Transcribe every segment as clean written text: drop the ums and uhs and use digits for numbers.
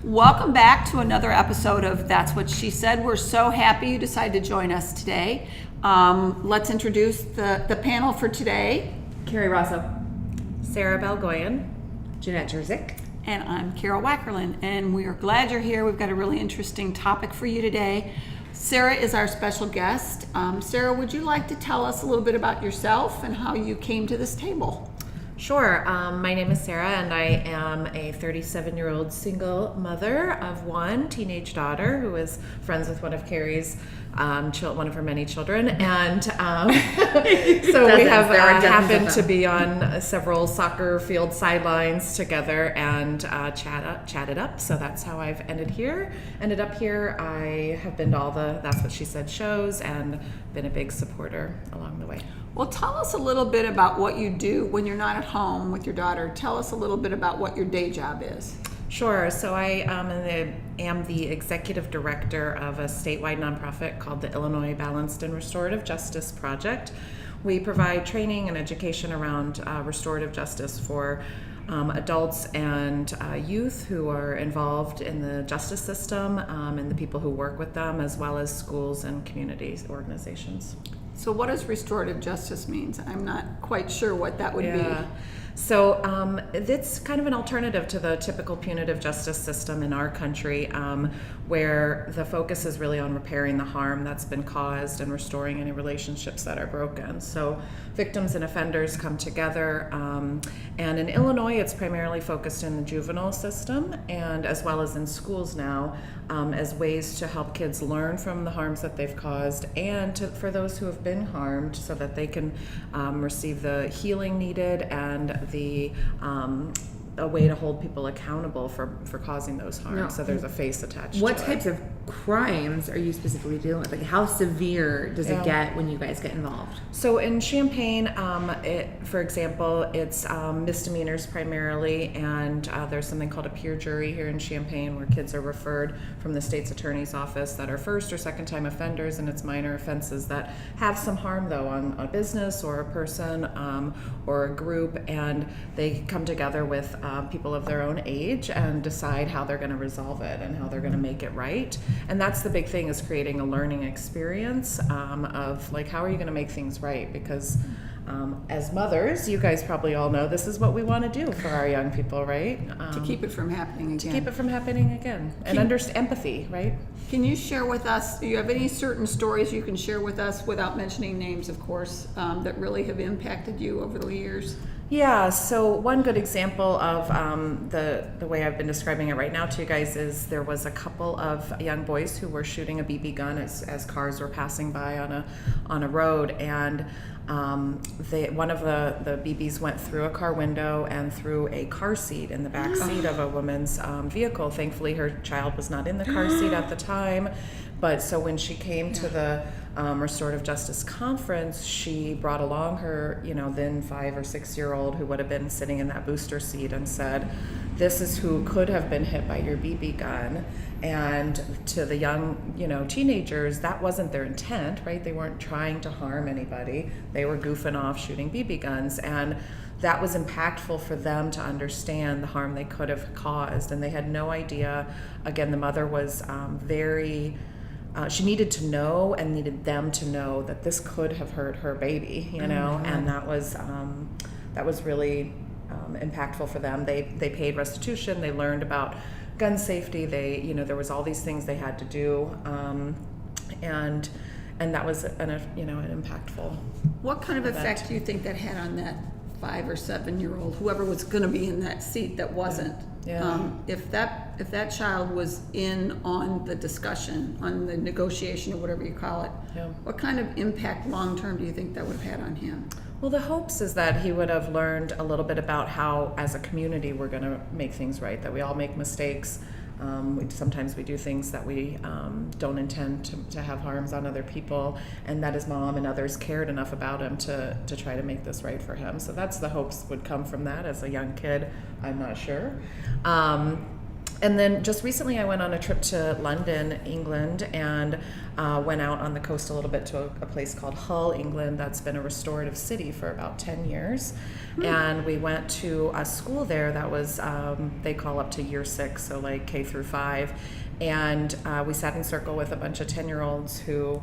Welcome back to another episode of That's What She Said. We're so happy you decided to join us today. Let's introduce the panel for today. Carrie Rosso. Sara Balgoyen. Jeanette Jerzik. And I'm Carol Wackerlin, and we are glad you're here. We've got a really interesting topic for you today. Sara is our special guest. Sara, would you like to tell us a little bit about yourself and how you came to this table? Sure. My name is Sara, and I am a 37-year-old single mother of one teenage daughter who is friends with one of Carrie's one of her many children, and so we have happened to be on several soccer field sidelines together and chatted up. So that's how I've ended up here. I have been to all the That's What She Said shows and been a big supporter along the way. Well, tell us a little bit about what you do when you're not at home with your daughter. Tell us a little bit about what your day job is. Sure. So I am the executive director of a statewide nonprofit called the Illinois Balanced and Restorative Justice Project. We provide training and education around restorative justice for adults and youth who are involved in the justice system and the people who work with them, as well as schools and communities organizations. So what does restorative justice mean? I'm not quite sure what that would be. So it's kind of an alternative to the typical punitive justice system in our country, where the focus is really on repairing the harm that's been caused and restoring any relationships that are broken. So victims and offenders come together, and in Illinois it's primarily focused in the juvenile system and as well as in schools now, as ways to help kids learn from the harms that they've caused and for those who have been harmed so that they can receive the healing needed and a way to hold people accountable for causing those harms. No. So there's a face attached What to types it. of crimes are you specifically dealing with? Like, how severe does it get when you guys get involved? So in Champaign, for example, it's misdemeanors primarily, and there's something called a peer jury here in Champaign where kids are referred from the state's attorney's office that are first or second time offenders, and it's minor offenses that have some harm though on a business or a person or a group, and they come together with people of their own age and decide how they're going to resolve it and how they're going to make it right. And that's the big thing, is creating a learning experience of like, how are you going to make things right? Because as mothers, you guys probably all know this is what we want to do for our young people, right? To keep it from happening again. To keep it from happening again. And empathy, right? Can you share with us, do you have any certain stories you can share with us, without mentioning names, of course, that really have impacted you over the years? Yeah, so one good example of the way I've been describing it right now to you guys is there was a couple of young boys who were shooting a BB gun as cars were passing by on a road, and one of the BBs went through a car window and through a car seat in the back seat of a woman's vehicle. Thankfully, her child was not in the car seat at the time, but so when she came to the restorative justice conference, she brought along her, then 5 or 6 year old who would have been sitting in that booster seat and said, this is who could have been hit by your BB gun. And to the young, teenagers, that wasn't their intent, right? They weren't trying to harm anybody. They were goofing off shooting BB guns. And that was impactful for them to understand the harm they could have caused. And they had no idea. Again, the mother was she needed to know and needed them to know that this could have hurt her baby, and that was really impactful for them. They paid restitution. They learned about gun safety. There was all these things they had to do, and that was an impactful. What kind of effect do you think that had on that 5 or 7 year old, whoever was going to be in that seat that wasn't? If that child was in on the discussion, on the negotiation, or whatever you call it, what kind of impact long term do you think that would have had on him? Well, the hopes is that he would have learned a little bit about how, as a community, we're going to make things right, that we all make mistakes. Sometimes we do things that we don't intend to have harms on other people, and that his mom and others cared enough about him to try to make this right for him. So that's the hopes would come from that. As a young kid, I'm not sure. And then just recently I went on a trip to London, England, and went out on the coast a little bit to a place called Hull, England, that's been a restorative city for about 10 years. And we went to a school there that was, they call up to year 6, so like K through 5. And we sat in circle with a bunch of 10-year-olds who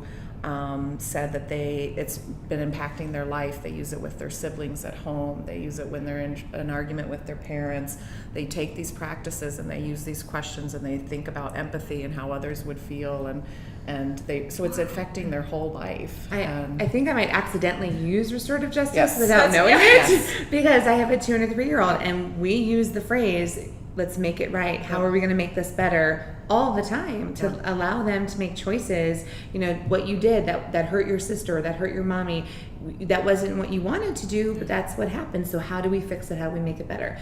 said that it's been impacting their life. They use it with their siblings at home. They use it when they're in an argument with their parents. They take these practices and they use these questions and they think about empathy and how others would feel, so it's affecting their whole life. I think I might accidentally use restorative justice Yes. without knowing Yes. it because I have a 2 and a 3-year-old, and we use the phrase, let's make it right. How are we going to make this better? All the time, to allow them to make choices. You know, what you did that hurt your sister, that hurt your mommy, that wasn't what you wanted to do, but that's what happened. So how do we fix it? How do we make it better?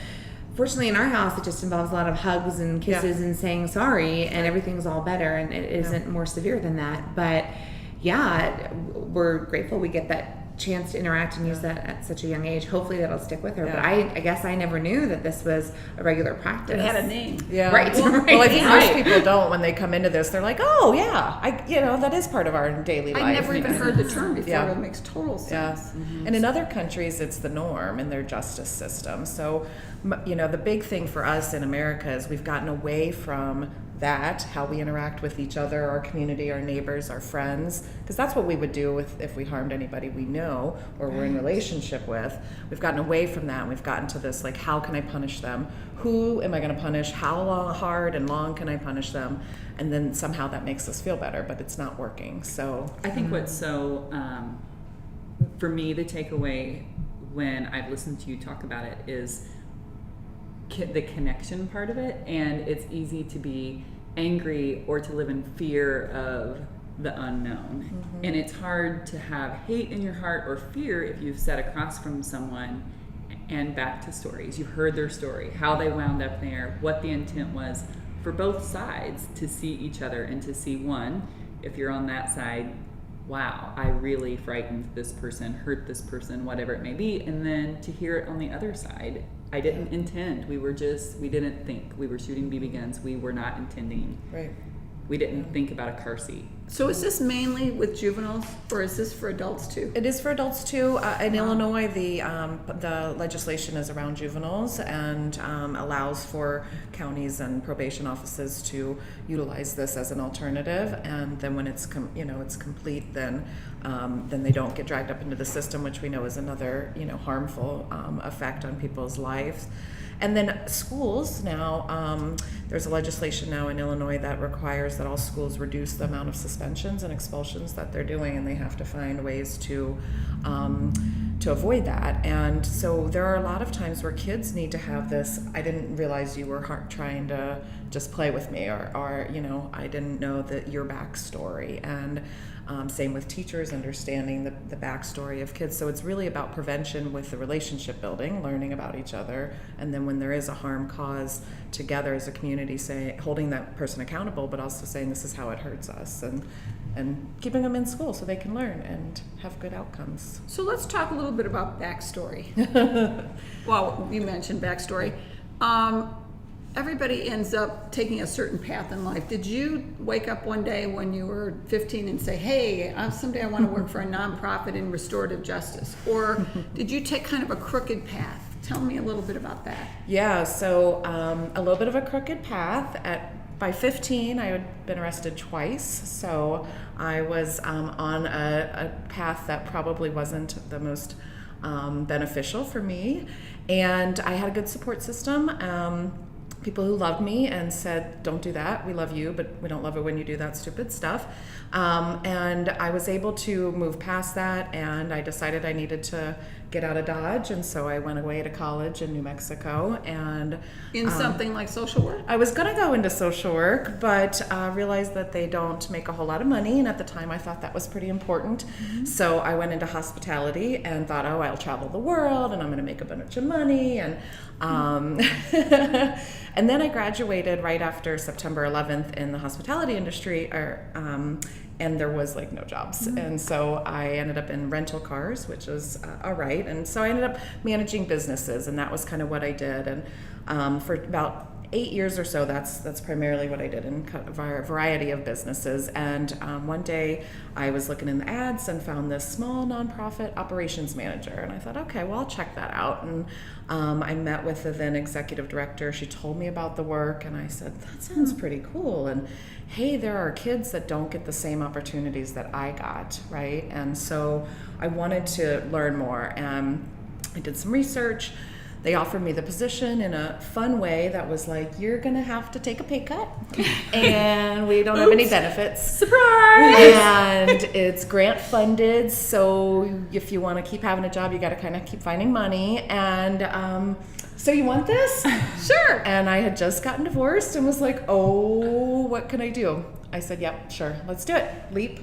Fortunately, in our house, it just involves a lot of hugs and kisses and saying sorry, and everything's all better, and it isn't more severe than that. But yeah, we're grateful we get that chance to interact and use that at such a young age. Hopefully that'll stick with her. But I guess I never knew that this was a regular practice. It had a name. Yeah. Right. Well, I think most people don't. When they come into this, they're like, oh yeah, that is part of our daily life. I never even heard the term before. Yeah. It makes total sense. Yeah. And in other countries, it's the norm in their justice system. So, the big thing for us in America is we've gotten away from that, how we interact with each other, our community, our neighbors, our friends, because that's what we would do if we harmed anybody we know or we're in relationship with. We've gotten away from that, and we've gotten to this, like, how can I punish them? Who am I going to punish? How hard and long can I punish them? And then somehow that makes us feel better, but it's not working. So I think what's so, for me, the takeaway when I've listened to you talk about it is the connection part of it, and it's easy to be angry or to live in fear of the unknown. And it's hard to have hate in your heart or fear if you've sat across from someone. And back to stories, you heard their story, how they wound up there, what the intent was for both sides, to see each other and to see, one, if you're on that side, wow, I really frightened this person, hurt this person, whatever it may be, and then to hear it on the other side. I didn't intend. We didn't think. We were shooting BB guns. We were not intending. right. We didn't think about a car seat. So is this mainly with juveniles, or is this for adults too? It is for adults too. In Illinois, the legislation is around juveniles and allows for counties and probation offices to utilize this as an alternative. And then when it's complete, then they don't get dragged up into the system, which we know is another harmful effect on people's lives. And then schools now, there's a legislation now in Illinois that requires that all schools reduce the amount of suspensions and expulsions that they're doing, and they have to find ways to avoid that. And so there are a lot of times where kids need to have this, I didn't realize you were trying to just play with me, or I didn't know that your backstory. And same with teachers, understanding the backstory of kids. So it's really about prevention with the relationship building, learning about each other, and then when there is a harm caused, together as a community, holding that person accountable, but also saying this is how it hurts us, and keeping them in school so they can learn and have good outcomes. So let's talk a little bit about backstory. Well, you mentioned backstory. Everybody ends up taking a certain path in life. Did you wake up one day when you were 15 and say, hey, someday I want to work for a nonprofit in restorative justice? Or did you take kind of a crooked path? Tell me a little bit about that. Yeah, so a little bit of a crooked path. By 15, I had been arrested twice, so I was on a path that probably wasn't the most beneficial for me. And I had a good support system. People who loved me and said, don't do that, we love you, but we don't love it when you do that stupid stuff. And I was able to move past that, and I decided I needed to get out of Dodge, and so I went away to college in New Mexico. And in something like social work? I was going to go into social work, but realized that they don't make a whole lot of money, and at the time I thought that was pretty important. So I went into hospitality and thought, oh, I'll travel the world and I'm going to make a bunch of money. And and then I graduated right after September 11th in the hospitality industry, and there was like no jobs. And so I ended up in rental cars, which was all right. And so I ended up managing businesses, and that was kind of what I did. And for about 8 years or so, that's primarily what I did in a variety of businesses. And one day I was looking in the ads and found this small nonprofit operations manager. And I thought, okay, well, I'll check that out. And I met with the then executive director. She told me about the work, and I said, that sounds pretty cool. And hey, there are kids that don't get the same opportunities that I got, right? And so I wanted to learn more. I did some research. They offered me the position in a fun way that was like, you're going to have to take a pay cut, and we don't have any benefits. Surprise! And it's grant funded, so if you want to keep having a job, you got to kind of keep finding money. And so you want this? Sure. And I had just gotten divorced and was like, oh, what can I do? I said, yep, sure, let's do it. Leap.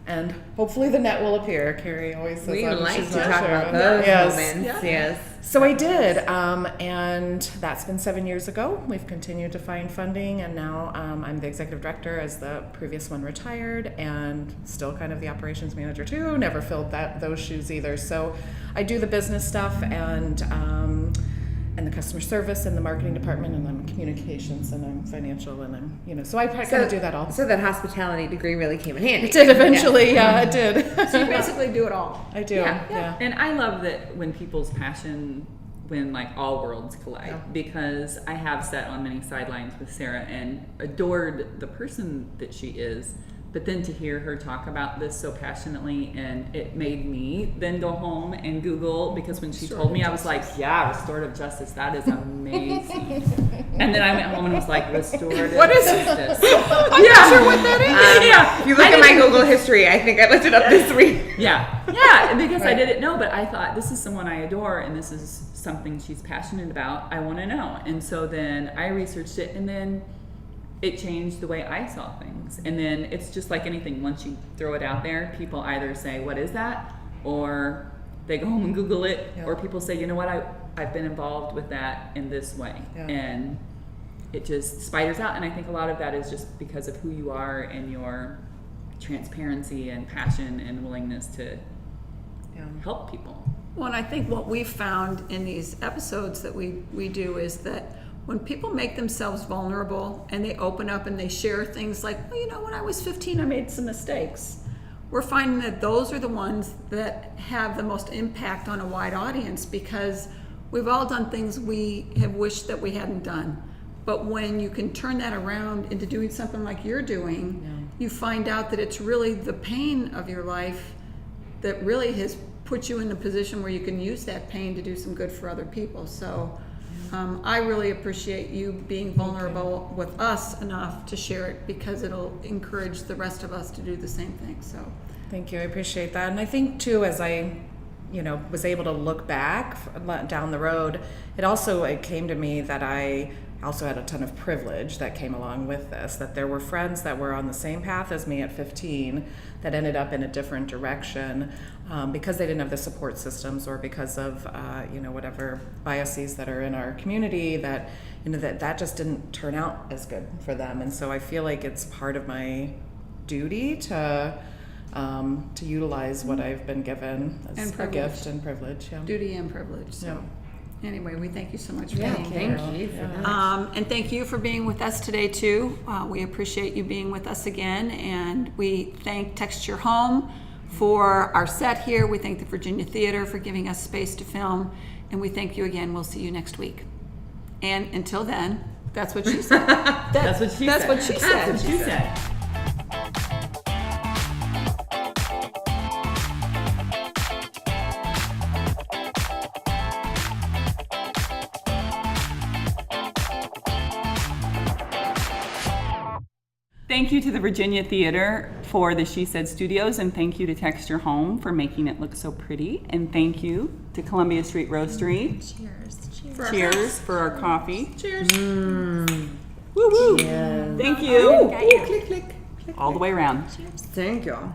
And hopefully the net will appear. Carrie always says We that. like She's to not talk sure. about those Yes. moments. Yes. So I did, and that's been 7 years ago. We've continued to find funding, and now I'm the executive director, as the previous one retired, and still kind of the operations manager too. Never filled those shoes either. So I do the business stuff and the customer service and the marketing department, and I'm communications, and I'm financial, and I'm so I kind of do that all. So that hospitality degree really came in handy. It did eventually. Yeah, it did. So you basically do it all. I do. Yeah. And I love that when people's passion, when like all worlds collide, because I have sat on many sidelines with Sara and adored the person that she is, but then to hear her talk about this so passionately, and it made me then go home and Google, because when she told me, I was like, yeah, restorative justice, that is amazing. And then I went home and was like, restorative justice. I'm not sure what that is. Yeah. If you look at my Google history, I think I looked it up this week. Yeah, because I didn't know, but I thought, this is someone I adore, and this is something she's passionate about. I want to know. And so then I researched it, and then it changed the way I saw things. And then it's just like anything. Once you throw it out there, people either say, what is that? Or they go home and Google it. Yeah. Or people say, you know what, I've been involved with that in this way. Yeah. And it just spiders out. And I think a lot of that is just because of who you are and your transparency and passion and willingness to help people. Well, and I think what we've found in these episodes that we do is that when people make themselves vulnerable and they open up and they share things like, well, when I was 15, I made some mistakes. We're finding that those are the ones that have the most impact on a wide audience, because we've all done things we have wished that we hadn't done. But when you can turn that around into doing something like you're doing, you find out that it's really the pain of your life that really has put you in a position where you can use that pain to do some good for other people. So I really appreciate you being vulnerable with us enough to share it, because it'll encourage the rest of us to do the same thing. So thank you. I appreciate that. And I think too, as I was able to look back down the road, it came to me that I also had a ton of privilege that came along with this, that there were friends that were on the same path as me at 15 that ended up in a different direction because they didn't have the support systems, or because of whatever biases that are in our community, that that just didn't turn out as good for them. And so I feel like it's part of my duty to utilize what I've been given as a gift and privilege. Yeah. Duty and privilege. So anyway, we thank you so much for being Thank here. you for that. And thank you for being with us today too. We appreciate you being with us again, and we thank Texture Home for our set here. We thank the Virginia Theater for giving us space to film, and we thank you again. We'll see you next week. And until then, that's what she said. That's what she That's said. what she said. That's what she said. Thank you to the Virginia Theater for the She Said Studios, and thank you to Texture Home for making it look so pretty, and thank you to Columbia Street Roastery. Cheers for our coffee. Cheers. Woo woo. Thank you. Click, click, click. All the way around. Thank you.